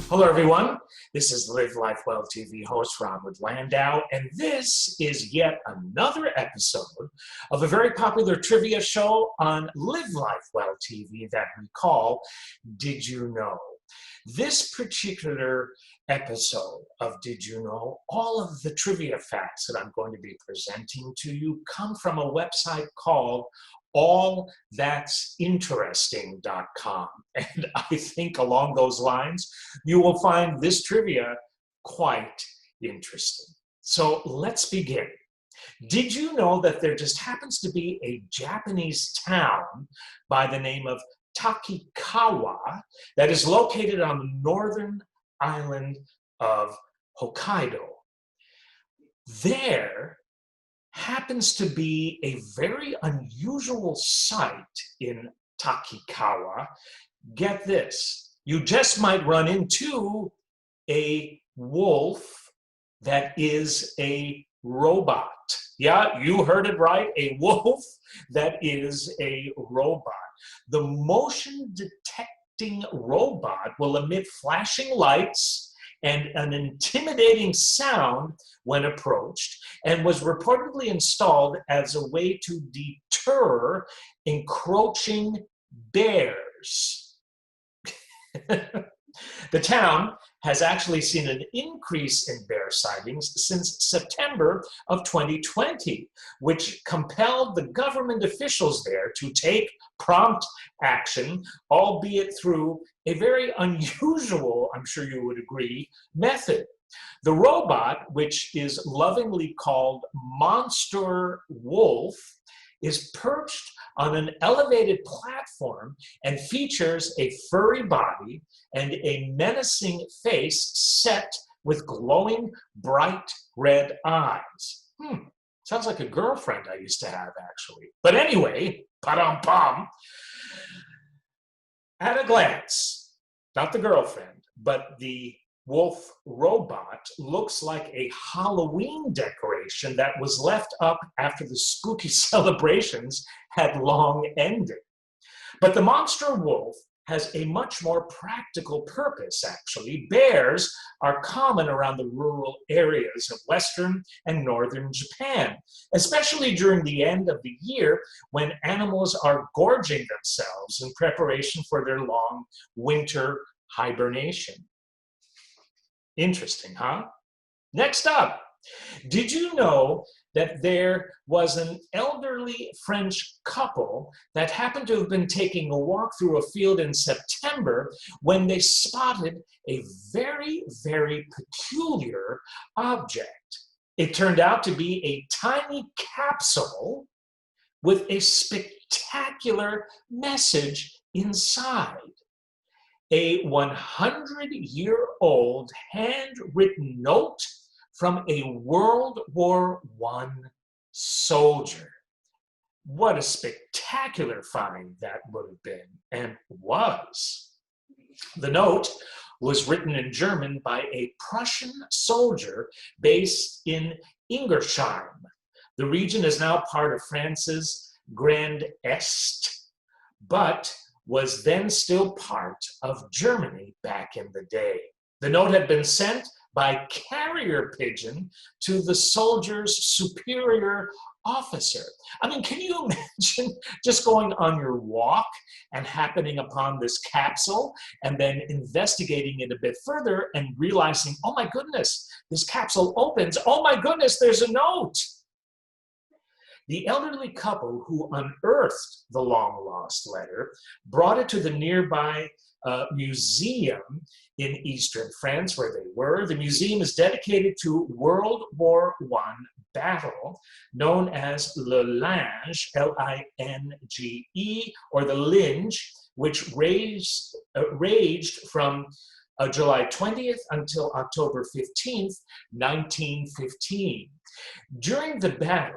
Hello, everyone. This is Live Life Well TV host Robert Landau, and this is yet another episode of a very popular trivia show on Live Life Well TV that we call Did You Know? This particular episode of Did You Know, all of the trivia facts that I'm going to be presenting to you come from a website called allthat'sinteresting.com. And I think along those lines, you will find this trivia quite interesting. So let's begin. Did you know that there just happens to be a Japanese town by the name of Takikawa that is located on the northern island of Hokkaido? There happens to be a very unusual site in Takikawa. Get this, you just might run into a wolf that is a robot. Yeah, you heard it right, a wolf that is a robot. The motion detecting robot will emit flashing lights and an intimidating sound when approached, and was reportedly installed as a way to deter encroaching bears. The town has actually seen an increase in bear sightings since September of 2020, which compelled the government officials there to take prompt action, albeit through a very unusual, I'm sure you would agree, method. The robot, which is lovingly called Monster Wolf, is perched on an elevated platform and features a furry body and a menacing face set with glowing bright red eyes. Sounds like a girlfriend I used to have, actually. But anyway, pa-dum-pum. At a glance, not the girlfriend, but the wolf robot looks like a Halloween decoration that was left up after the spooky celebrations had long ended. But the monster wolf has a much more practical purpose, actually. Bears are common around the rural areas of western and northern Japan, especially during the end of the year when animals are gorging themselves in preparation for their long winter hibernation. Interesting, huh? Next up, did you know that there was an elderly French couple that happened to have been taking a walk through a field in September when they spotted a very, very peculiar object? It turned out to be a tiny capsule with a spectacular message inside. A 100-year-old handwritten note from a World War I soldier. What a spectacular find that would have been, and was. The note was written in German by a Prussian soldier based in Ingersheim. The region is now part of France's Grand Est, but was then still part of Germany back in the day. The note had been sent by carrier pigeon to the soldier's superior officer. I mean, can you imagine just going on your walk and happening upon this capsule and then investigating it a bit further and realizing, oh my goodness, this capsule opens, oh my goodness, there's a note. The elderly couple who unearthed the long-lost letter brought it to the nearby museum in eastern France where they were. The museum is dedicated to World War I battle known as Le Linge, L-I-N-G-E, or the Linge, which raged from July 20th until October 15th, 1915. During the battle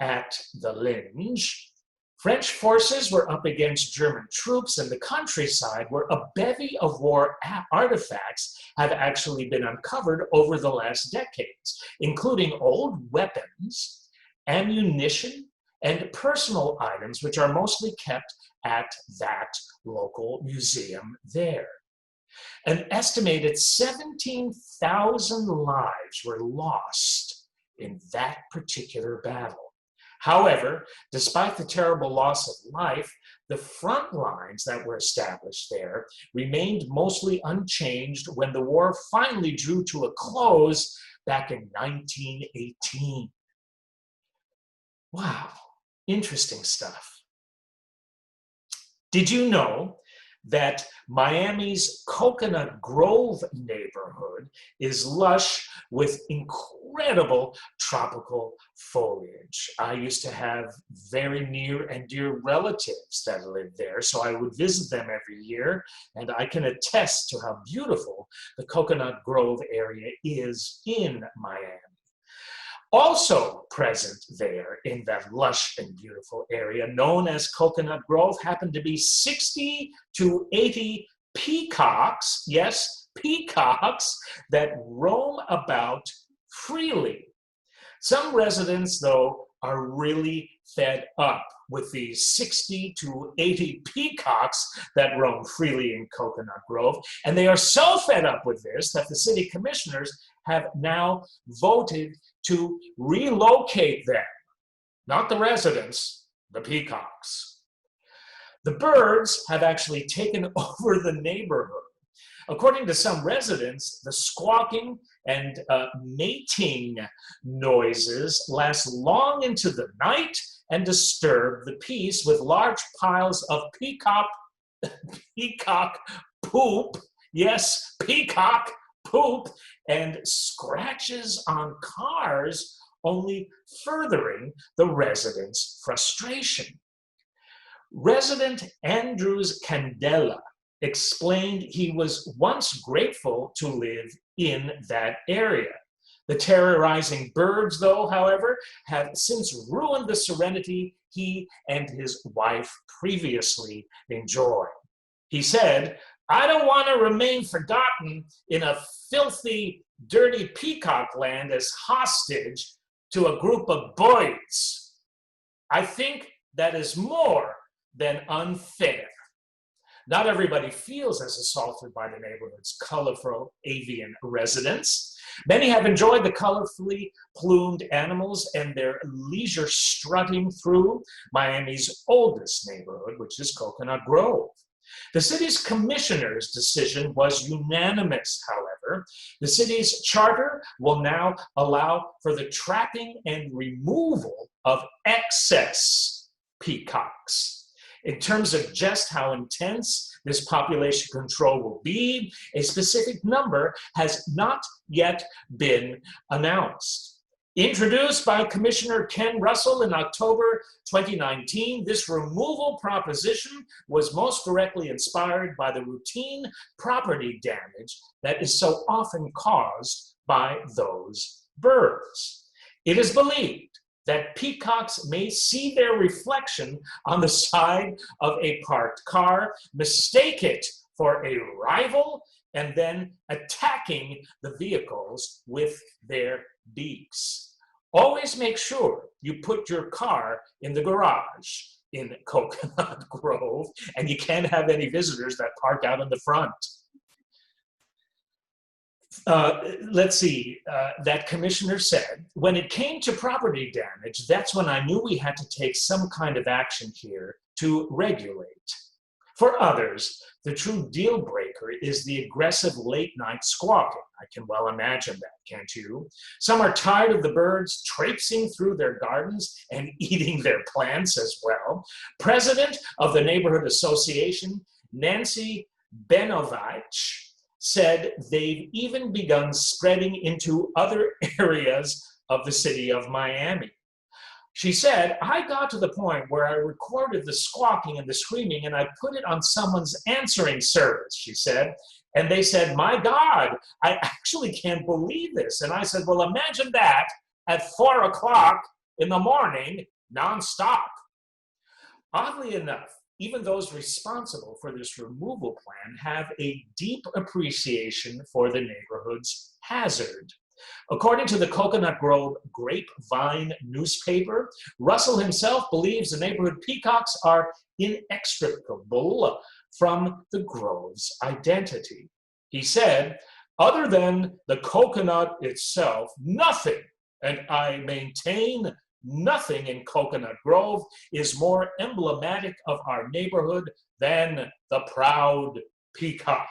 at the Linge, French forces were up against German troops in the countryside where a bevy of war artifacts have actually been uncovered over the last decades, including old weapons, ammunition, and personal items, which are mostly kept at that local museum there. An estimated 17,000 lives were lost in that particular battle. However, despite the terrible loss of life, the front lines that were established there remained mostly unchanged when the war finally drew to a close back in 1918. Wow, interesting stuff. Did you know that Miami's Coconut Grove neighborhood is lush with incredible tropical foliage? I used to have very near and dear relatives that lived there, so I would visit them every year, and I can attest to how beautiful the Coconut Grove area is in Miami. Also present there in that lush and beautiful area known as Coconut Grove happened to be 60 to 80 peacocks, yes, peacocks, that roam about freely. Some residents, though, are really fed up with these 60 to 80 peacocks that roam freely in Coconut Grove, and they are so fed up with this that the city commissioners have now voted to relocate them, not the residents, the peacocks. The birds have actually taken over the neighborhood. According to some residents, the squawking and mating noises last long into the night and disturb the peace, with large piles of peacock poop, yes, peacock poop, and scratches on cars only furthering the residents' frustration. Resident Andrews Candela explained he was once grateful to live in that area. The terrorizing birds, though, however, have since ruined the serenity he and his wife previously enjoyed. He said, "I don't want to remain forgotten in a filthy, dirty peacock land as hostage to a group of birds. I think that is more than unfair." Not everybody feels as assaulted by the neighborhood's colorful avian residents. Many have enjoyed the colorfully plumed animals and their leisure strutting through Miami's oldest neighborhood, which is Coconut Grove. The city's commissioner's decision was unanimous, however. The city's charter will now allow for the trapping and removal of excess peacocks. In terms of just how intense this population control will be, a specific number has not yet been announced. Introduced by Commissioner Ken Russell in October 2019, this removal proposition was most directly inspired by the routine property damage that is so often caused by those birds. It is believed that peacocks may see their reflection on the side of a parked car, mistake it for a rival, and then attacking the vehicles with their beaks. Always make sure you put your car in the garage in Coconut Grove, and you can't have any visitors that park out in the front. Let's see, that commissioner said, "When it came to property damage, that's when I knew we had to take some kind of action here to regulate. For others, the true deal breaker is the aggressive late night squawking. I can well imagine that, can't you? Some are tired of the birds traipsing through their gardens and eating their plants as well." President of the Neighborhood Association, Nancy Benovich, said they've even begun spreading into other areas of the city of Miami. She said, "I got to the point where I recorded the squawking and the screaming and I put it on someone's answering service," she said. "And they said, 'My God, I actually can't believe this.' And I said, 'Well, imagine that at 4 o'clock in the morning, nonstop.'" Oddly enough, even those responsible for this removal plan have a deep appreciation for the neighborhood's hazard. According to the Coconut Grove Grapevine newspaper, Russell himself believes the neighborhood peacocks are inextricable from the Grove's identity. He said, other than the coconut itself, nothing, and I maintain nothing in Coconut Grove is more emblematic of our neighborhood than the proud peacock.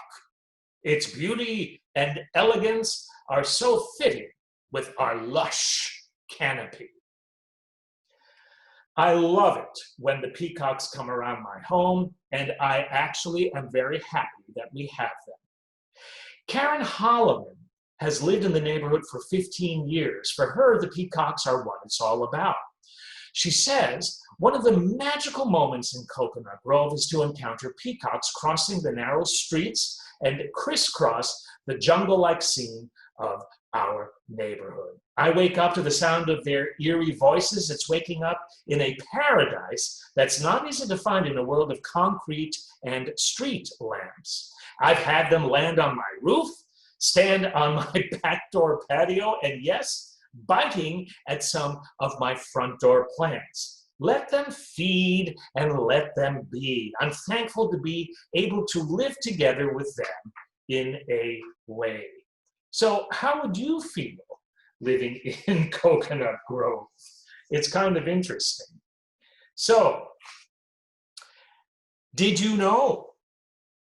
Its beauty and elegance are so fitting with our lush canopy. I love it when the peacocks come around my home, and I actually am very happy that we have them. Karen Holloman has lived in the neighborhood for 15 years. For her, the peacocks are what it's all about. She says, one of the magical moments in Coconut Grove is to encounter peacocks crossing the narrow streets and crisscross the jungle-like scene of our neighborhood. I wake up to the sound of their eerie voices. It's waking up in a paradise that's not easy to find in a world of concrete and street lamps. I've had them land on my roof, stand on my back door patio, and yes, biting at some of my front door plants. Let them feed and let them be. I'm thankful to be able to live together with them in a way. So how would you feel living in Coconut Grove? It's kind of interesting. So, did you know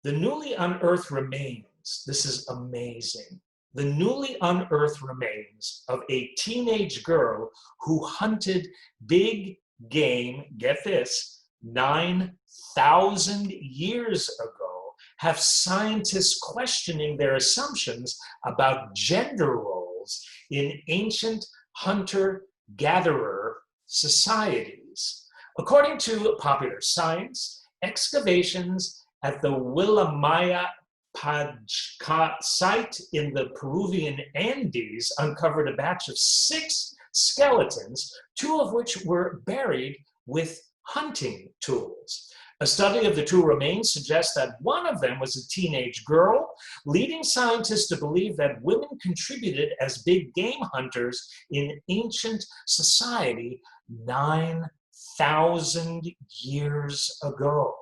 the newly unearthed remains, this is amazing, the newly unearthed remains of a teenage girl who hunted big game, get this, 9,000 years ago, have scientists questioning their assumptions about gender roles in ancient hunter-gatherer societies. According to Popular Science, excavations at the Willamaya Pajca site in the Peruvian Andes uncovered a batch of 6 skeletons, 2 of which were buried with hunting tools. A study of the 2 remains suggests that one of them was a teenage girl, leading scientists to believe that women contributed as big game hunters in ancient society 9,000 years ago.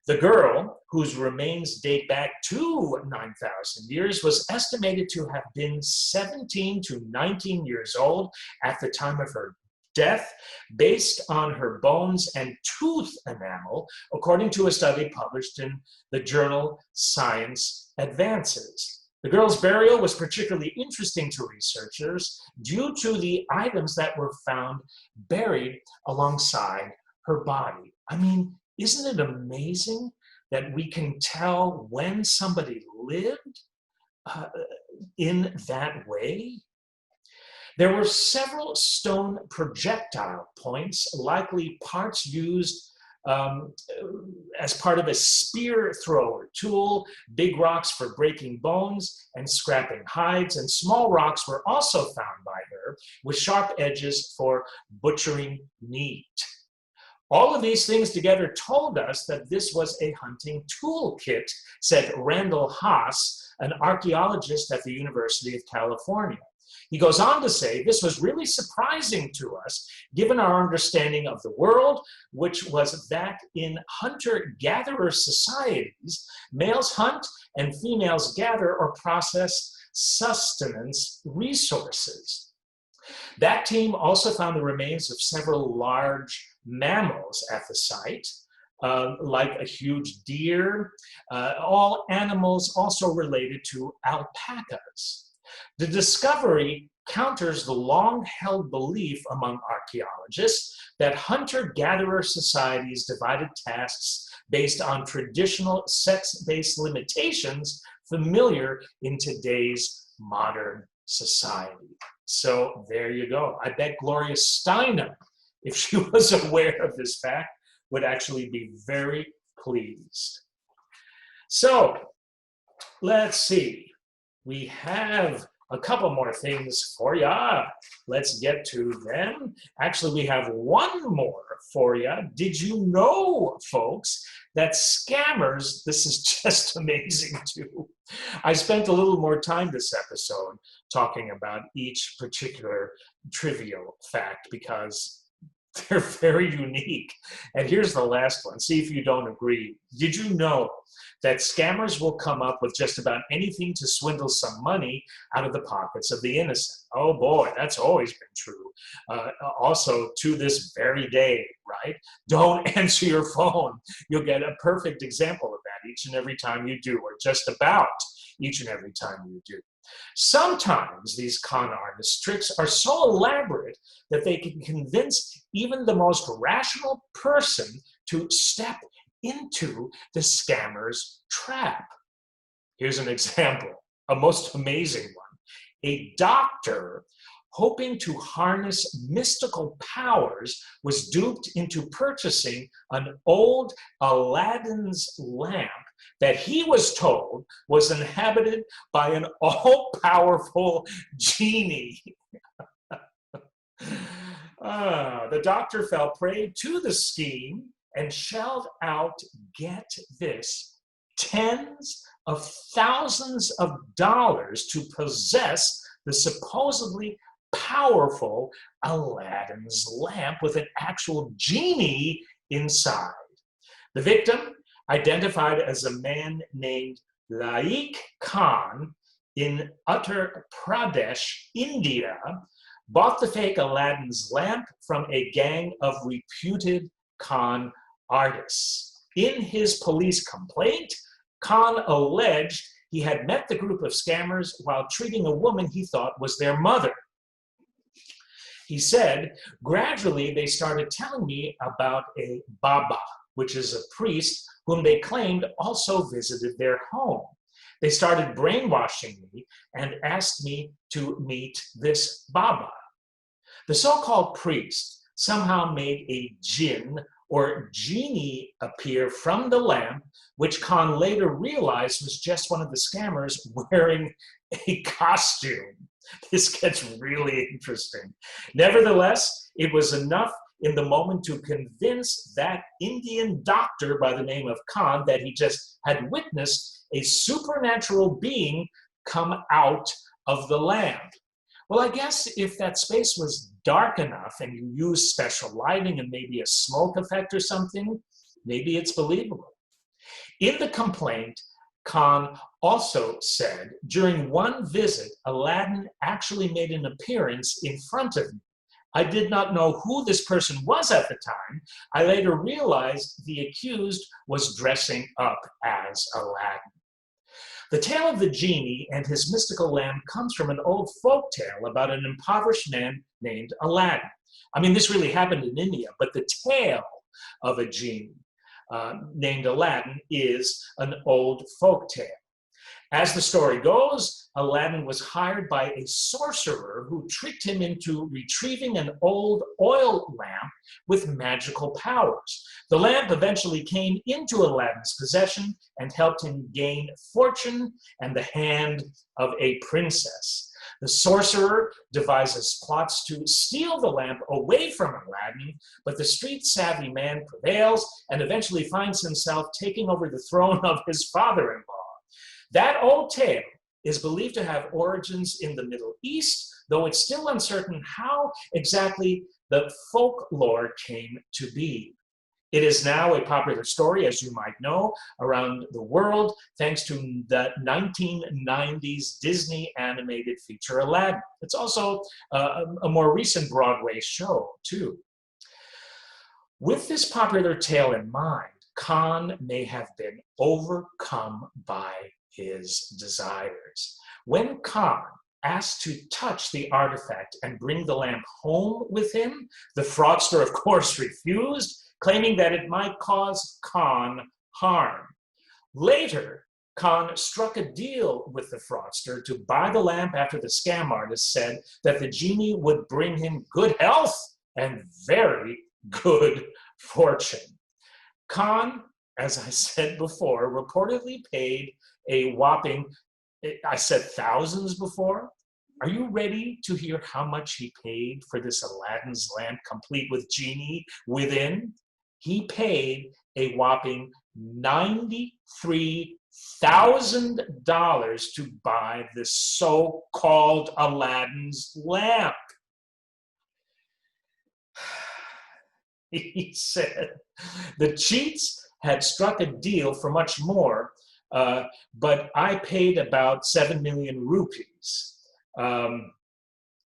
The girl, whose remains date back to 9,000 years, was estimated to have been 17 to 19 years old at the time of her death, based on her bones and tooth enamel, according to a study published in the journal Science Advances. The girl's burial was particularly interesting to researchers due to the items that were found buried alongside her body. I mean, isn't it amazing that we can tell when somebody lived in that way? There were several stone projectile points, likely parts used as part of a spear thrower tool, big rocks for breaking bones and scrapping hides, and small rocks were also found by her with sharp edges for butchering meat. All of these things together told us that this was a hunting toolkit, said Randall Haas, an archaeologist at the University of California. He goes on to say, this was really surprising to us, given our understanding of the world, which was that in hunter-gatherer societies, males hunt and females gather or process sustenance resources. That team also found the remains of several large mammals at the site, like a huge deer, all animals also related to alpacas. The discovery counters the long-held belief among archaeologists that hunter-gatherer societies divided tasks based on traditional sex-based limitations familiar in today's modern society. So there you go. I bet Gloria Steinem, if she was aware of this fact, would actually be very pleased. So let's see. We have a couple more things for you. Let's get to them. Actually, we have one more for you. Did you know, folks, that scammers, this is just amazing too. I spent a little more time this episode talking about each particular trivial fact because They're very unique. And here's the last one. See if you don't agree. Did you know that scammers will come up with just about anything to swindle some money out of the pockets of the innocent? Oh boy, that's always been true. Also, to this very day, right? Don't answer your phone. You'll get a perfect example of that each and every time you do, or just about each and every time you do. Sometimes these con artists' tricks are so elaborate that they can convince even the most rational person to step into the scammer's trap. Here's an example, a most amazing one. A doctor hoping to harness mystical powers was duped into purchasing an old Aladdin's lamp that he was told was inhabited by an all-powerful genie. The doctor fell prey to the scheme and shelled out, get this, tens of thousands of dollars to possess the supposedly powerful Aladdin's lamp with an actual genie inside. The victim, identified as a man named Laik Khan in Uttar Pradesh, India, bought the fake Aladdin's lamp from a gang of reputed con artists. In his police complaint, Khan alleged he had met the group of scammers while treating a woman he thought was their mother. He said, gradually they started telling me about a Baba, which is a priest whom they claimed also visited their home. They started brainwashing me and asked me to meet this Baba. The so-called priest somehow made a jinn or genie appear from the lamp, which Khan later realized was just one of the scammers wearing a costume. This gets really interesting. Nevertheless, it was enough in the moment to convince that Indian doctor by the name of Khan that he just had witnessed a supernatural being come out of the lamp. Well, I guess if that space was dark enough and you used special lighting and maybe a smoke effect or something, maybe it's believable. In the complaint, Khan also said, during one visit, Aladdin actually made an appearance in front of me. I did not know who this person was at the time. I later realized the accused was dressing up as Aladdin. The tale of the genie and his mystical lamp comes from an old folk tale about an impoverished man named Aladdin. I mean, this really happened in India, but the tale of a genie named Aladdin is an old folk tale. As the story goes, Aladdin was hired by a sorcerer who tricked him into retrieving an old oil lamp with magical powers. The lamp eventually came into Aladdin's possession and helped him gain fortune and the hand of a princess. The sorcerer devises plots to steal the lamp away from Aladdin, but the street-savvy man prevails and eventually finds himself taking over the throne of his father-in-law. That old tale is believed to have origins in the Middle East, though it's still uncertain how exactly the folklore came to be. It is now a popular story, as you might know, around the world, thanks to the 1990s Disney animated feature Aladdin. It's also a more recent Broadway show, too. With this popular tale in mind, Khan may have been overcome by his desires. When Khan asked to touch the artifact and bring the lamp home with him, the fraudster, of course, refused, claiming that it might cause Khan harm. Later, Khan struck a deal with the fraudster to buy the lamp after the scam artist said that the genie would bring him good health and very good fortune. Khan, as I said before, reportedly paid a whopping, I said thousands before. Are you ready to hear how much he paid for this Aladdin's lamp complete with genie within? He paid a whopping $93,000 to buy this so-called Aladdin's lamp. He said the cheats had struck a deal for much more, but I paid about 7 million rupees.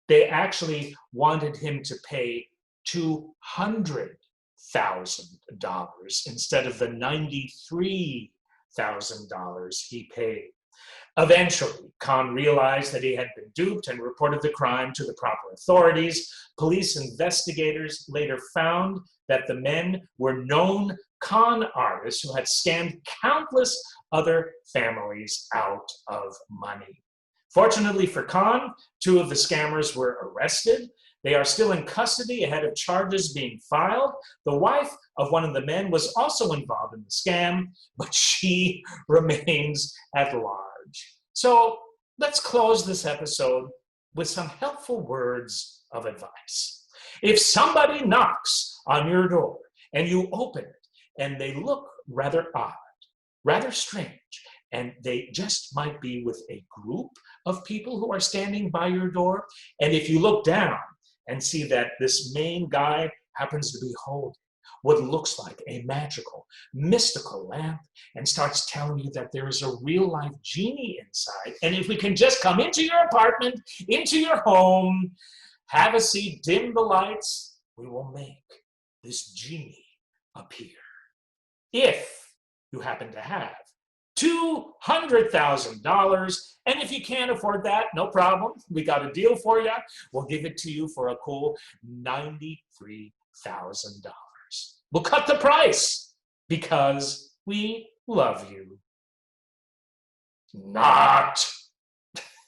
They actually wanted him to pay $200,000 instead of the $93,000 he paid. Eventually, Khan realized that he had been duped and reported the crime to the proper authorities. Police investigators later found that the men were known con artists who had scammed countless other families out of money. Fortunately for Khan, 2 of the scammers were arrested. They are still in custody ahead of charges being filed. The wife of one of the men was also involved in the scam, but she remains at large. So let's close this episode with some helpful words of advice. If somebody knocks on your door and you open it and they look rather odd, rather strange, and they just might be with a group of people who are standing by your door, and if you look down and see that this main guy happens to be holding what looks like a magical, mystical lamp and starts telling you that there is a real-life genie inside, and if we can just come into your apartment, into your home, have a seat, dim the lights, we will make this genie appear. If you happen to have $200,000, and if you can't afford that, no problem. We got a deal for you. We'll give it to you for a cool $93,000. We'll cut the price because we love you. Not.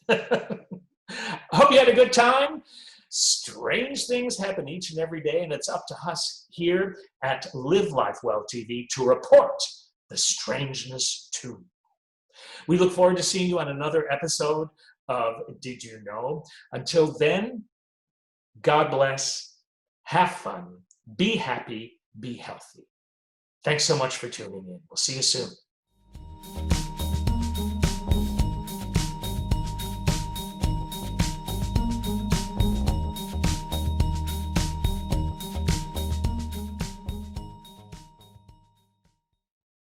Hope you had a good time. Strange things happen each and every day, and it's up to us here at Live Life Well TV to report the strangeness too. We look forward to seeing you on another episode of Did You Know? Until then, God bless, have fun, be happy, be healthy. Thanks so much for tuning in. We'll see you soon.